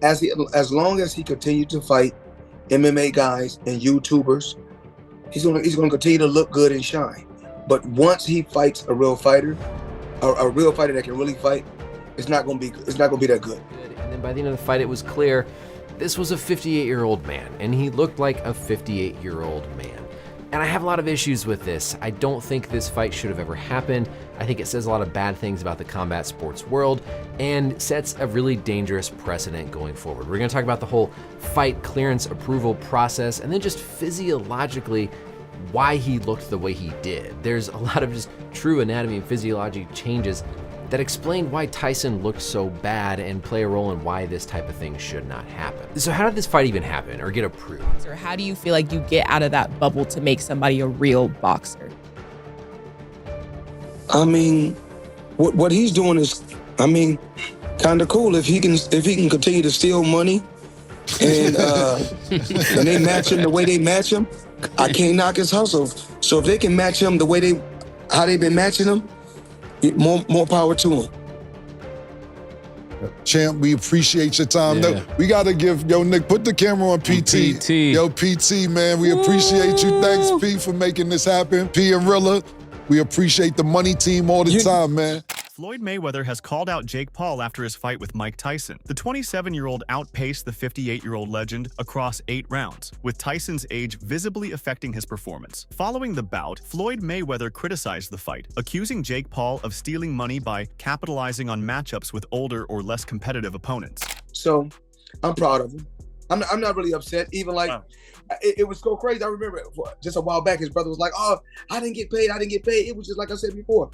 as long as he continues to fight MMA guys and YouTubers, he's gonna continue to look good and shine. But once he fights a real fighter, a real fighter that can really fight, it's not gonna be that good. And then by the end of the fight, it was clear this was a 58-year-old man, and he looked like a 58-year-old man. And I have a lot of issues with this. I don't think this fight should have ever happened. I think it says a lot of bad things about the combat sports world and sets a really dangerous precedent going forward. We're gonna talk about the whole fight clearance approval process and then just physiologically why he looked the way he did. There's a lot of just true anatomy and physiology changes that explain why Tyson looked so bad and play a role in why this type of thing should not happen. So how did this fight even happen or get approved? Or how do you feel like you get out of that bubble to make somebody a real boxer? I mean, what he's doing is, kind of cool. If he can continue to steal money and and they match him the way they match him, I can't knock his hustle. So if they can match him the way how they've been matching him, more power to him. Champ, we appreciate your time. No, we gotta give Nick, put the camera on PT. Yo, PT, man, we appreciate you. Thanks, P, for making this happen. P and Rilla, we appreciate the money team all the time, man. Floyd Mayweather has called out Jake Paul after his fight with Mike Tyson. The 27-year-old outpaced the 58-year-old legend across 8 rounds, with Tyson's age visibly affecting his performance. Following the bout, Floyd Mayweather criticized the fight, accusing Jake Paul of stealing money by capitalizing on matchups with older or less competitive opponents. So, I'm proud of him. I'm not really upset. Even like, it was so crazy. I remember just a while back, his brother was like, "Oh, I didn't get paid. It was just like I said before.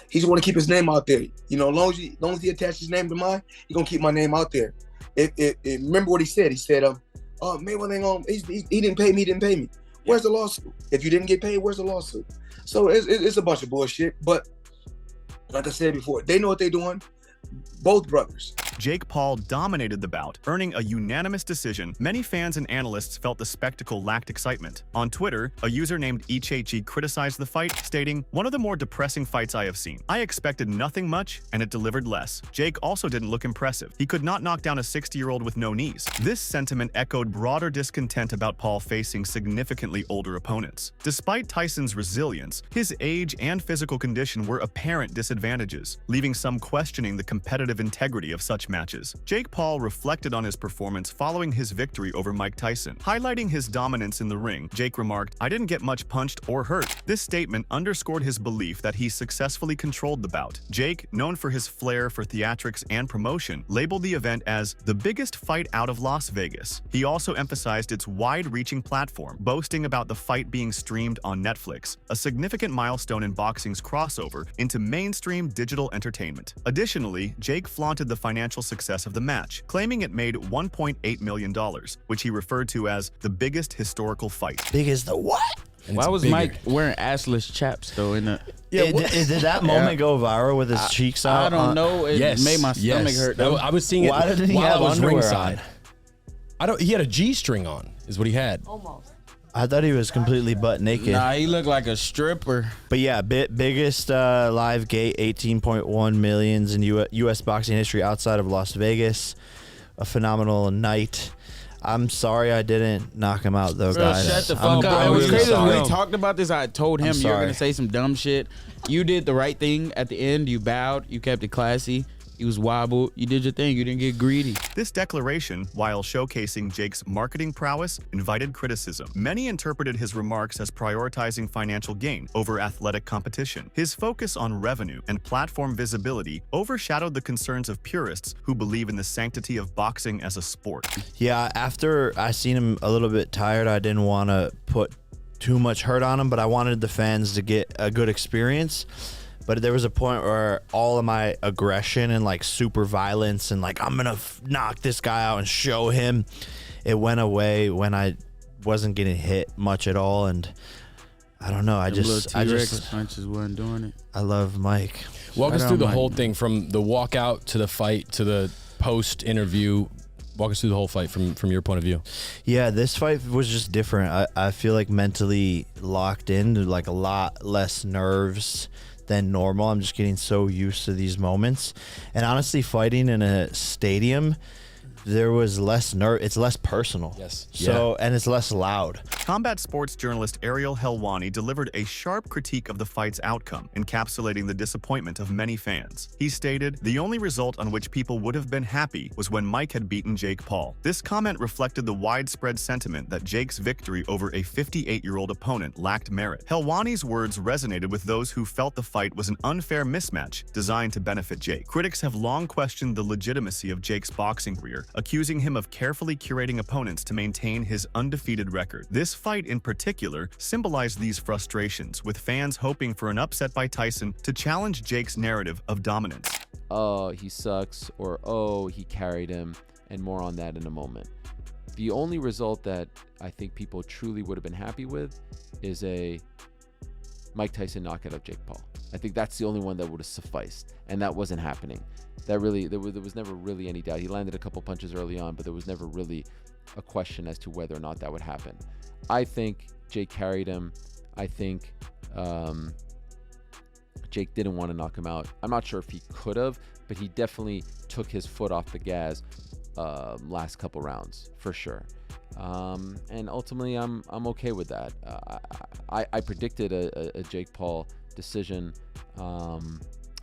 He just want to keep his name out there. You know, as long as he attached his name to mine, he gonna keep my name out there. Remember what he said? He said, "Oh, Mayweather ain't gonna. He didn't pay me. Didn't pay me. Where's the lawsuit? If you didn't get paid, where's the lawsuit?" So it's a bunch of bullshit. But like I said before, they know what they're doing. Both brothers. Jake Paul dominated the bout, earning a unanimous decision. Many fans and analysts felt the spectacle lacked excitement. On Twitter, a user named ECHE criticized the fight, stating, "One of the more depressing fights I have seen. I expected nothing much, and it delivered less." Jake also didn't look impressive. He could not knock down a 60-year-old with no knees. This sentiment echoed broader discontent about Paul facing significantly older opponents. Despite Tyson's resilience, his age and physical condition were apparent disadvantages, leaving some questioning the competitive integrity of such matches. Jake Paul reflected on his performance following his victory over Mike Tyson. Highlighting his dominance in the ring, Jake remarked, "I didn't get much punched or hurt." This statement underscored his belief that he successfully controlled the bout. Jake, known for his flair for theatrics and promotion, labeled the event as the biggest fight out of Las Vegas. He also emphasized its wide-reaching platform, boasting about the fight being streamed on Netflix, a significant milestone in boxing's crossover into mainstream digital entertainment. Additionally, Jake flaunted the financial success of the match, claiming it made $1.8 million, which he referred to as the biggest historical fight. Big as the what? Why was Mike wearing assless chaps though? In the did that moment go viral with his cheeks out? I don't know. It made my stomach hurt. I was seeing it. Why didn't he have underwear on? He had a G-string on, is what he had. Almost. I thought he was completely butt naked. Nah, he looked like a stripper. But yeah, biggest live gate, 18.1 millions in U.S. boxing history outside of Las Vegas. A phenomenal night. I'm sorry I didn't knock him out though, guys. Shut the fuck up. It was crazy when we talked about this. I told him you're gonna say some dumb shit. You did the right thing at the end. You bowed. You kept it classy. You was wobbled. You did your thing. You didn't get greedy. This declaration, while showcasing Jake's marketing prowess, invited criticism. Many interpreted his remarks as prioritizing financial gain over athletic competition. His focus on revenue and platform visibility overshadowed the concerns of purists who believe in the sanctity of boxing as a sport. Yeah, after I seen him a little bit tired, I didn't want to put too much hurt on him, but I wanted the fans to get a good experience. But there was a point where all of my aggression and like super violence and like I'm gonna knock this guy out and show him, it went away when I wasn't getting hit much at all. And I don't know, I just punches wasn't doing it. I love Mike. Walk us through the whole thing from the walkout to the fight to the post interview. Walk us through the whole fight from your point of view. Yeah, this fight was just different. I feel like mentally locked in, like a lot less nerves than normal. I'm just getting so used to these moments. And honestly, fighting in a stadium there was less it's less personal. Yes. So, and it's less loud. Combat sports journalist Ariel Helwani delivered a sharp critique of the fight's outcome, encapsulating the disappointment of many fans. He stated, "The only result on which people would have been happy was when Mike had beaten Jake Paul." This comment reflected the widespread sentiment that Jake's victory over a 58-year-old opponent lacked merit. Helwani's words resonated with those who felt the fight was an unfair mismatch designed to benefit Jake. Critics have long questioned the legitimacy of Jake's boxing career, accusing him of carefully curating opponents to maintain his undefeated record. This fight in particular symbolized these frustrations, with fans hoping for an upset by Tyson to challenge Jake's narrative of dominance. Oh, he sucks, or oh, he carried him, and more on that in a moment. The only result that I think people truly would have been happy with is a Mike Tyson knockout of Jake Paul. I think that's the only one that would have sufficed, and that wasn't happening. There was never really any doubt. He landed a couple punches early on, but there was never really a question as to whether or not that would happen. I think Jake carried him. I think Jake didn't want to knock him out. I'm not sure if he could have, but he definitely took his foot off the gas last couple rounds for sure. And ultimately, I'm okay with that. I predicted a Jake Paul decision.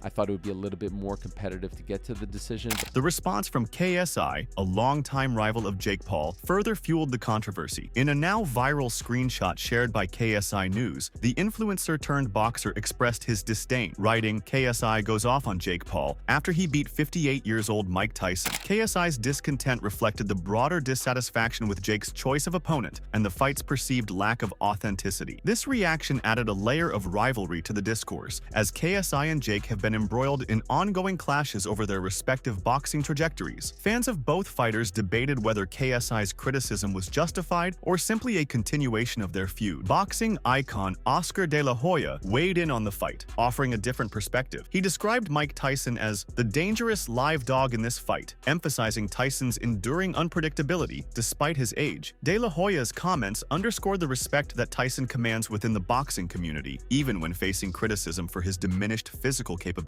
I thought it would be a little bit more competitive to get to the decision. The response from KSI, a longtime rival of Jake Paul, further fueled the controversy. In a now viral screenshot shared by KSI News, the influencer-turned-boxer expressed his disdain, writing, "KSI goes off on Jake Paul after he beat 58-years-old Mike Tyson." KSI's discontent reflected the broader dissatisfaction with Jake's choice of opponent and the fight's perceived lack of authenticity. This reaction added a layer of rivalry to the discourse, as KSI and Jake have been embroiled in ongoing clashes over their respective boxing trajectories. Fans of both fighters debated whether KSI's criticism was justified or simply a continuation of their feud. Boxing icon Oscar De La Hoya weighed in on the fight, offering a different perspective. He described Mike Tyson as the dangerous live dog in this fight, emphasizing Tyson's enduring unpredictability despite his age. De La Hoya's comments underscored the respect that Tyson commands within the boxing community, even when facing criticism for his diminished physical capabilities.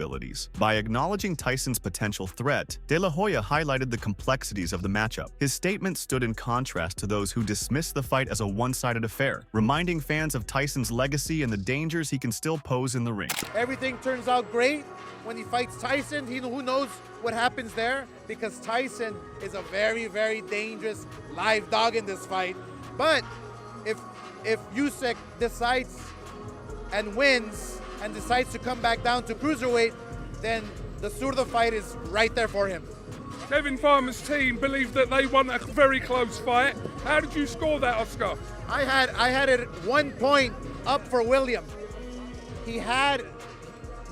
By acknowledging Tyson's potential threat, De La Hoya highlighted the complexities of the matchup. His statement stood in contrast to those who dismissed the fight as a one-sided affair, reminding fans of Tyson's legacy and the dangers he can still pose in the ring. Everything turns out great when he fights Tyson. Who knows what happens there, because Tyson is a very, very dangerous live dog in this fight. But if Usyk decides and wins and decides to come back down to cruiserweight, then the suit of the fight is right there for him. Kevin Farmer's team believed that they won a very close fight. How did you score that, Oscar? I had it 1 point up for William. He had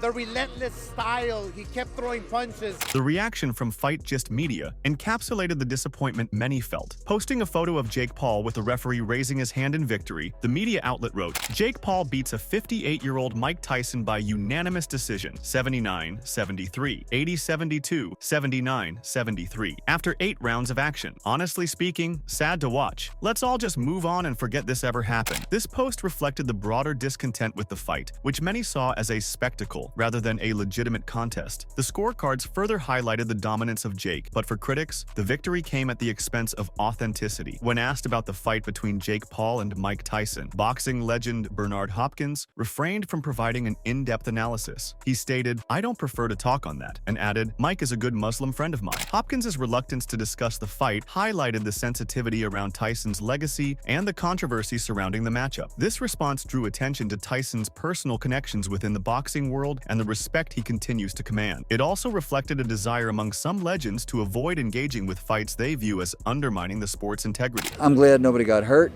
the relentless style. He kept throwing punches. The reaction from Fight Gist Media encapsulated the disappointment many felt. Posting a photo of Jake Paul with the referee raising his hand in victory, the media outlet wrote, "Jake Paul beats a 58-year-old Mike Tyson by unanimous decision, 79-73, 80-72, 79-73, after 8 rounds of action. Honestly speaking, sad to watch. Let's all just move on and forget this ever happened." This post reflected the broader discontent with the fight, which many saw as a spectacle rather than a legitimate contest. The scorecards further highlighted the dominance of Jake, but for critics, the victory came at the expense of authenticity. When asked about the fight between Jake Paul and Mike Tyson, boxing legend Bernard Hopkins refrained from providing an in-depth analysis. He stated, "I don't prefer to talk on that," and added, "Mike is a good Muslim friend of mine." Hopkins' reluctance to discuss the fight highlighted the sensitivity around Tyson's legacy and the controversy surrounding the matchup. This response drew attention to Tyson's personal connections within the boxing world and the respect he continues to command. It also reflected a desire among some legends to avoid engaging with fights they view as undermining the sport's integrity. I'm glad nobody got hurt,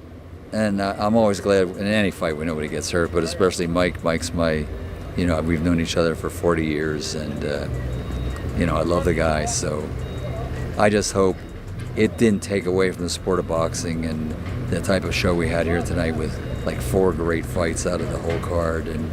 and I'm always glad in any fight when nobody gets hurt, but especially Mike. Mike's my, we've known each other for 40 years, and, I love the guy, so I just hope it didn't take away from the sport of boxing and the type of show we had here tonight with like 4 great fights out of the whole card, and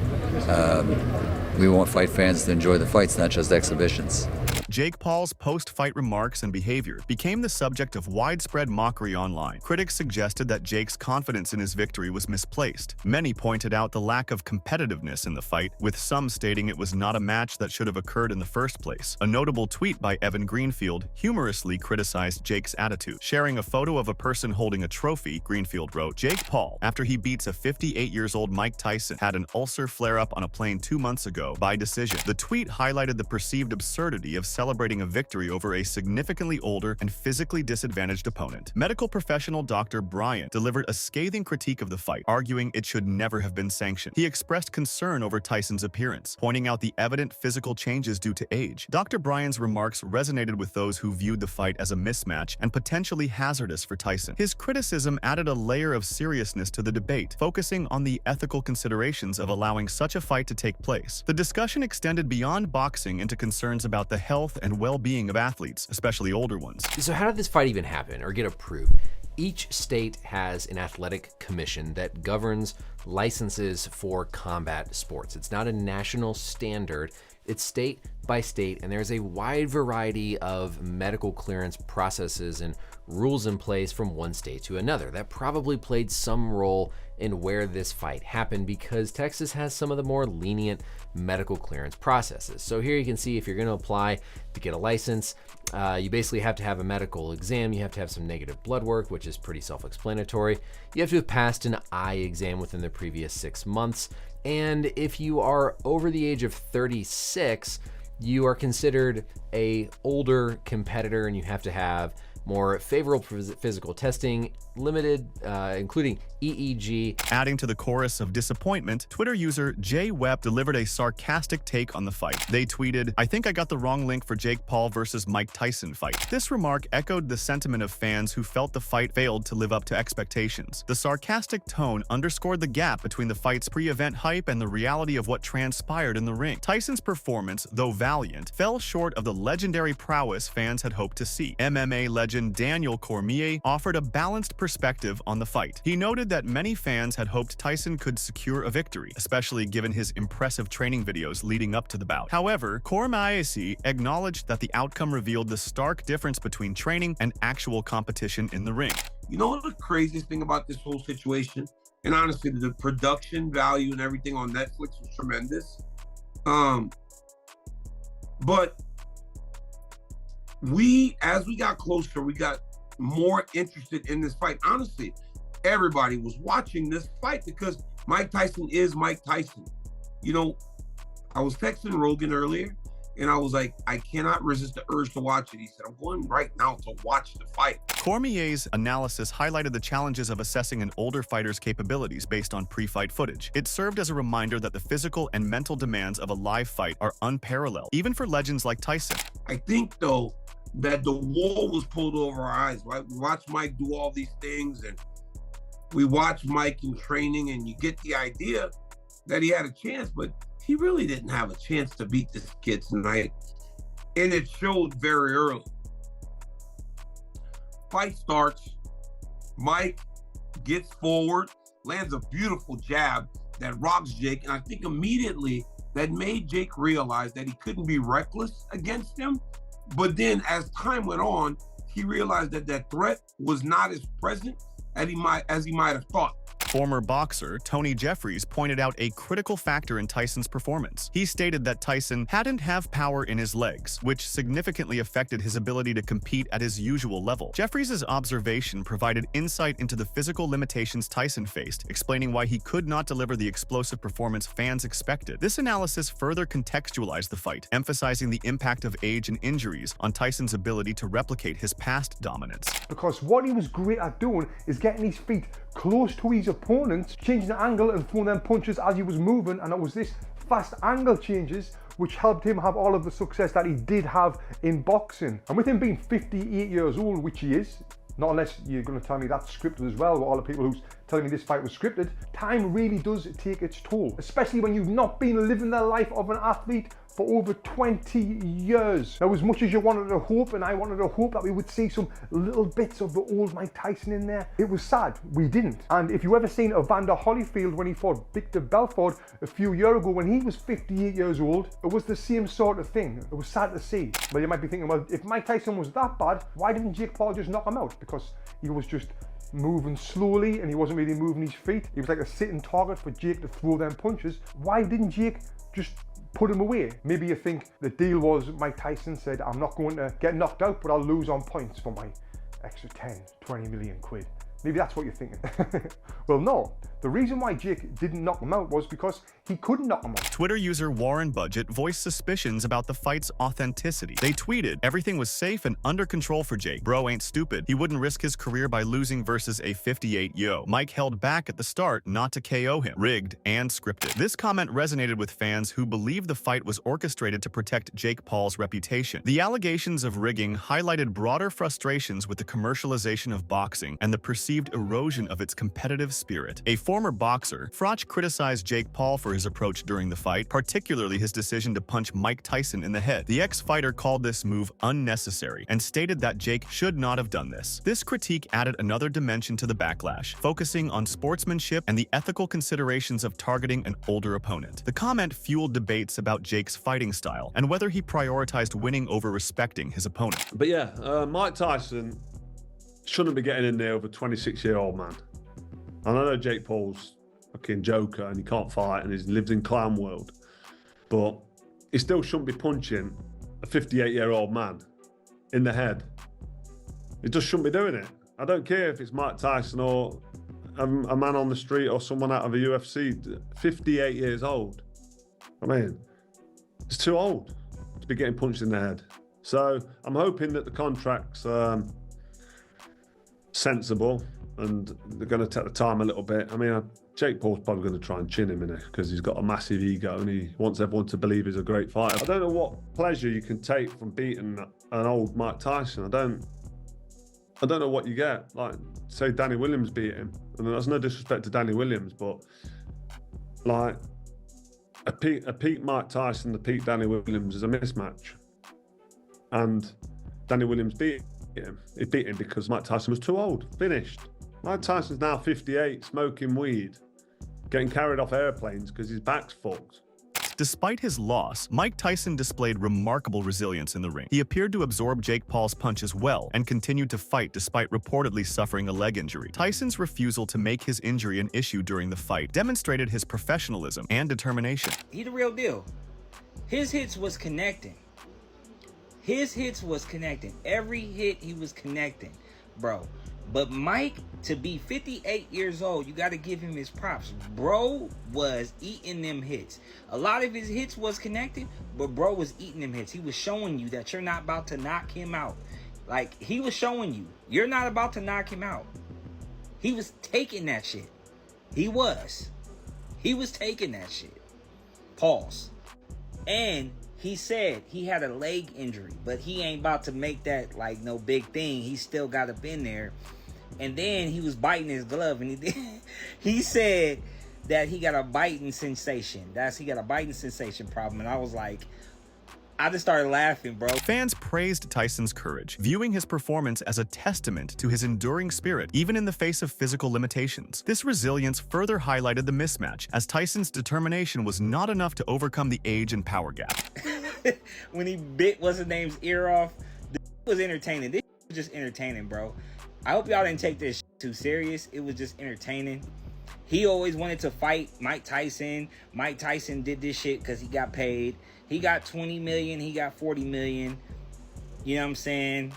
we want fight fans to enjoy the fights, not just exhibitions. Jake Paul's post-fight remarks and behavior became the subject of widespread mockery online. Critics suggested that Jake's confidence in his victory was misplaced. Many pointed out the lack of competitiveness in the fight, with some stating it was not a match that should have occurred in the first place. A notable tweet by Evan Greenfield humorously criticized Jake's attitude. Sharing a photo of a person holding a trophy, Greenfield wrote, "Jake Paul, after he beats a 58-year-old Mike Tyson, had an ulcer flare-up on a plane 2 months ago by decision." The tweet highlighted the perceived absurdity of celebrating a victory over a significantly older and physically disadvantaged opponent. Medical professional Dr. Bryant delivered a scathing critique of the fight, arguing it should never have been sanctioned. He expressed concern over Tyson's appearance, pointing out the evident physical changes due to age. Dr. Bryant's remarks resonated with those who viewed the fight as a mismatch and potentially hazardous for Tyson. His criticism added a layer of seriousness to the debate, focusing on the ethical considerations of allowing such a fight to take place. The discussion extended beyond boxing into concerns about the health and well-being of athletes, especially older ones. So how did this fight even happen or get approved? Each state has an athletic commission that governs licenses for combat sports. It's not a national standard. It's state by state, and there's a wide variety of medical clearance processes and rules in place from one state to another. That probably played some role in where this fight happened, because Texas has some of the more lenient medical clearance processes. So here you can see, if you're going to apply to get a license, you basically have to have a medical exam. You have to have some negative blood work, which is pretty self-explanatory. You have to have passed an eye exam within the previous 6 months. And if you are over the age of 36, you are considered a older competitor, and you have to have more favorable physical testing, limited, including EEG. Adding to the chorus of disappointment, Twitter user Jay Webb delivered a sarcastic take on the fight. They tweeted, "I think I got the wrong link for Jake Paul versus Mike Tyson fight." This remark echoed the sentiment of fans who felt the fight failed to live up to expectations. The sarcastic tone underscored the gap between the fight's pre-event hype and the reality of what transpired in the ring. Tyson's performance, though valiant, fell short of the legendary prowess fans had hoped to see. MMA legend Daniel Cormier offered a balanced perspective on the fight. He noted that many fans had hoped Tyson could secure a victory, especially given his impressive training videos leading up to the bout. However, Cormier acknowledged that the outcome revealed the stark difference between training and actual competition in the ring. You know what the craziest thing about this whole situation? And honestly, the production value and everything on Netflix was tremendous. But as we got closer, we got more interested in this fight. Honestly, everybody was watching this fight because Mike Tyson is Mike Tyson. You know, I was texting Rogan earlier, and I was like, I cannot resist the urge to watch it. He said, I'm going right now to watch the fight. Cormier's analysis highlighted the challenges of assessing an older fighter's capabilities based on pre-fight footage. It served as a reminder that the physical and mental demands of a live fight are unparalleled, even for legends like Tyson. I think, though, that the wool was pulled over our eyes, right? We watched Mike do all these things, and we watched Mike in training, and you get the idea that he had a chance, but he really didn't have a chance to beat this kid tonight. And it showed very early. Fight starts, Mike gets forward, lands a beautiful jab that rocks Jake, and I think immediately that made Jake realize that he couldn't be reckless against him. But then as time went on, he realized that that threat was not as present as he might have thought. Former boxer Tony Jeffries pointed out a critical factor in Tyson's performance. He stated that Tyson hadn't have power in his legs, which significantly affected his ability to compete at his usual level. Jeffries' observation provided insight into the physical limitations Tyson faced, explaining why he could not deliver the explosive performance fans expected. This analysis further contextualized the fight, emphasizing the impact of age and injuries on Tyson's ability to replicate his past dominance. Because what he was great at doing is getting his feet close to his opponents, changing the angle and throwing them punches as he was moving, and it was this fast angle changes which helped him have all of the success that he did have in boxing. And with him being 58 years old, which he is, not unless you're going to tell me that's scripted as well, with all the people who's telling me this fight was scripted, time really does take its toll, especially when you've not been living the life of an athlete for over 20 years. Now, as much as you wanted to hope, and I wanted to hope that we would see some little bits of the old Mike Tyson in there, it was sad we didn't. And if you ever seen Evander Holyfield when he fought Victor Belfort a few years ago when he was 58 years old, it was the same sort of thing. It was sad to see. But you might be thinking, well, if Mike Tyson was that bad, why didn't Jake Paul just knock him out? Because he was just moving slowly and he wasn't really moving his feet. He was like a sitting target for Jake to throw them punches. Why didn't Jake just put him away? Maybe you think the deal was Mike Tyson said, I'm not going to get knocked out, but I'll lose on points for my extra 10, 20 million quid. Maybe that's what you're thinking. Well, no. The reason why Jake didn't knock him out was because he couldn't knock him out. Twitter user Warren Budget voiced suspicions about the fight's authenticity. They tweeted, everything was safe and under control for Jake. Bro ain't stupid. He wouldn't risk his career by losing versus a 58-yo. Mike held back at the start not to KO him. Rigged and scripted. This comment resonated with fans who believe the fight was orchestrated to protect Jake Paul's reputation. The allegations of rigging highlighted broader frustrations with the commercialization of boxing and the perceived erosion of its competitive spirit. A former boxer, Froch criticized Jake Paul for his approach during the fight, particularly his decision to punch Mike Tyson in the head. The ex-fighter called this move unnecessary and stated that Jake should not have done this. This critique added another dimension to the backlash, focusing on sportsmanship and the ethical considerations of targeting an older opponent. The comment fueled debates about Jake's fighting style and whether he prioritized winning over respecting his opponent. But yeah, Mike Tyson shouldn't be getting in there with a 26-year-old man. And I know Jake Paul's fucking joker and he can't fight and he lives in clown world, but he still shouldn't be punching a 58-year-old man in the head. He just shouldn't be doing it. I don't care if it's Mike Tyson or a man on the street or someone out of a UFC, 58 years old. I mean, it's too old to be getting punched in the head. So I'm hoping that the contract's sensible and they're going to take the time a little bit. I mean, Jake Paul's probably going to try and chin him in it because he's got a massive ego and he wants everyone to believe he's a great fighter. I don't know what pleasure you can take from beating an old Mike Tyson. I don't know what you get. Like, say Danny Williams beat him, and that's no disrespect to Danny Williams, but like a peak Mike Tyson, the peak Danny Williams is a mismatch. And Danny Williams beat him. He beat him because Mike Tyson was too old, finished. Mike Tyson's now 58, smoking weed, getting carried off airplanes because his back's fucked. Despite his loss, Mike Tyson displayed remarkable resilience in the ring. He appeared to absorb Jake Paul's punches well and continued to fight despite reportedly suffering a leg injury. Tyson's refusal to make his injury an issue during the fight demonstrated his professionalism and determination. He the real deal. His hits was connecting. His hits was connecting. Every hit he was connecting, bro. But Mike, to be 58 years old, you got to give him his props. Bro was eating them hits. A lot of his hits was connected, but bro was eating them hits. He was showing you that you're not about to knock him out. Like, he was showing you, you're not about to knock him out. He was taking that shit. He was taking that shit. Pause. And he said he had a leg injury, but he ain't about to make that like no big thing. He still got up in there. And then he was biting his glove, and he said that he got a biting sensation. He got a biting sensation problem. And I was like, I just started laughing, bro. Fans praised Tyson's courage, viewing his performance as a testament to his enduring spirit, even in the face of physical limitations. This resilience further highlighted the mismatch, as Tyson's determination was not enough to overcome the age and power gap. When he bit what's-his-name's ear off, this was entertaining. This was just entertaining, bro. I hope y'all didn't take this too serious. It was just entertaining. He always wanted to fight Mike Tyson. Mike Tyson did this shit because he got paid. He got 20 million. He got 40 million. You know what I'm saying?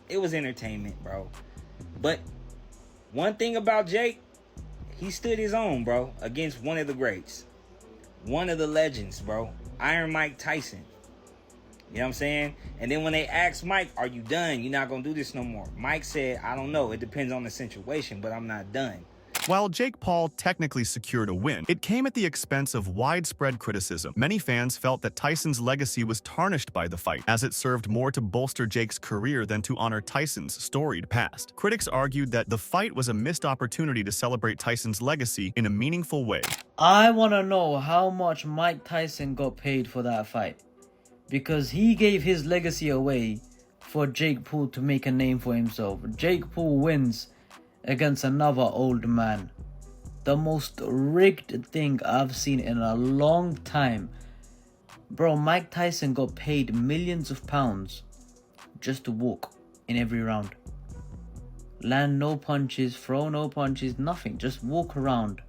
It was entertainment, bro. But one thing about Jake, he stood his own, bro, against one of the greats. One of the legends, bro. Iron Mike Tyson. You know what I'm saying? And then when they asked Mike, are you done? You're not going to do this no more. Mike said, I don't know. It depends on the situation, but I'm not done. While Jake Paul technically secured a win, it came at the expense of widespread criticism. Many fans felt that Tyson's legacy was tarnished by the fight, as it served more to bolster Jake's career than to honor Tyson's storied past. Critics argued that the fight was a missed opportunity to celebrate Tyson's legacy in a meaningful way. I want to know how much Mike Tyson got paid for that fight. because he gave his legacy away for Jake Paul to make a name for himself. Jake Paul wins against another old man. The most rigged thing I've seen in a long time. Bro, Mike Tyson got paid millions of pounds just to walk in every round. Land no punches, throw no punches, nothing. Just walk around.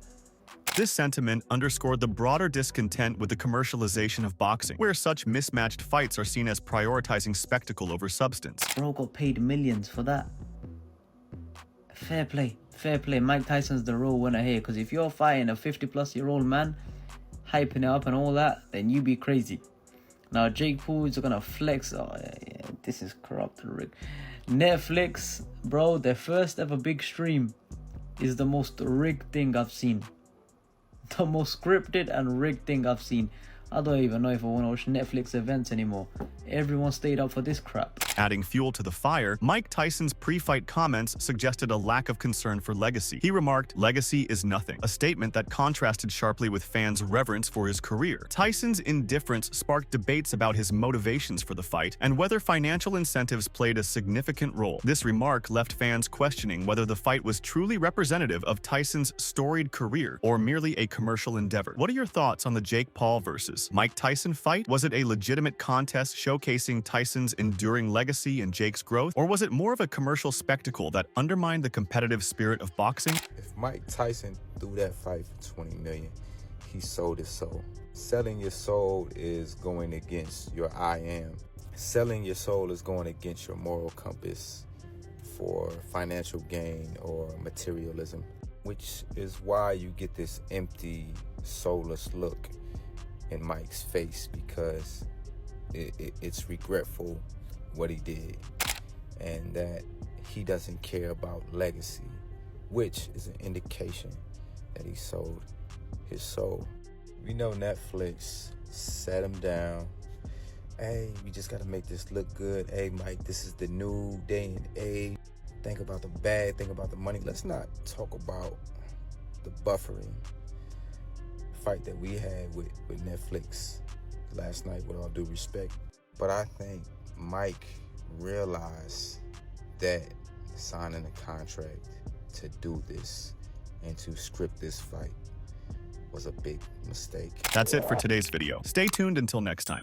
This sentiment underscored the broader discontent with the commercialization of boxing, where such mismatched fights are seen as prioritizing spectacle over substance. Bro got paid millions for that. Fair play, fair play. Mike Tyson's the real winner here, because if you're fighting a 50-plus-year-old man, hyping it up and all that, then you be crazy. Now Jake Paul is gonna flex. Oh yeah, this is corrupt, Rick. Netflix, bro, their first ever big stream is the most rigged thing I've seen. The most scripted and rigged thing I've seen. I don't even know if I want to watch Netflix events anymore. Everyone stayed up for this crap. Adding fuel to the fire, Mike Tyson's pre-fight comments suggested a lack of concern for legacy. He remarked, "Legacy is nothing," a statement that contrasted sharply with fans' reverence for his career. Tyson's indifference sparked debates about his motivations for the fight and whether financial incentives played a significant role. This remark left fans questioning whether the fight was truly representative of Tyson's storied career or merely a commercial endeavor. What are your thoughts on the Jake Paul versus Mike Tyson fight? Was it a legitimate contest showcasing Tyson's enduring legacy and Jake's growth, or was it more of a commercial spectacle that undermined the competitive spirit of boxing? If Mike Tyson threw that fight for $20 million, he sold his soul. Selling your soul is going against your I am. Selling your soul is going against your moral compass for financial gain or materialism, which is why you get this empty, soulless look in Mike's face, because it's regretful what he did, and that he doesn't care about legacy, which is an indication that he sold his soul. We know Netflix sat him down. Hey, we just gotta make this look good. Hey, Mike, this is the new day and age. Think about the bag, think about the money. Let's not talk about the buffering fight that we had with Netflix last night, with all due respect. But I think Mike realized that signing a contract to do this and to script this fight was a big mistake. That's it for today's video. Stay tuned until next time.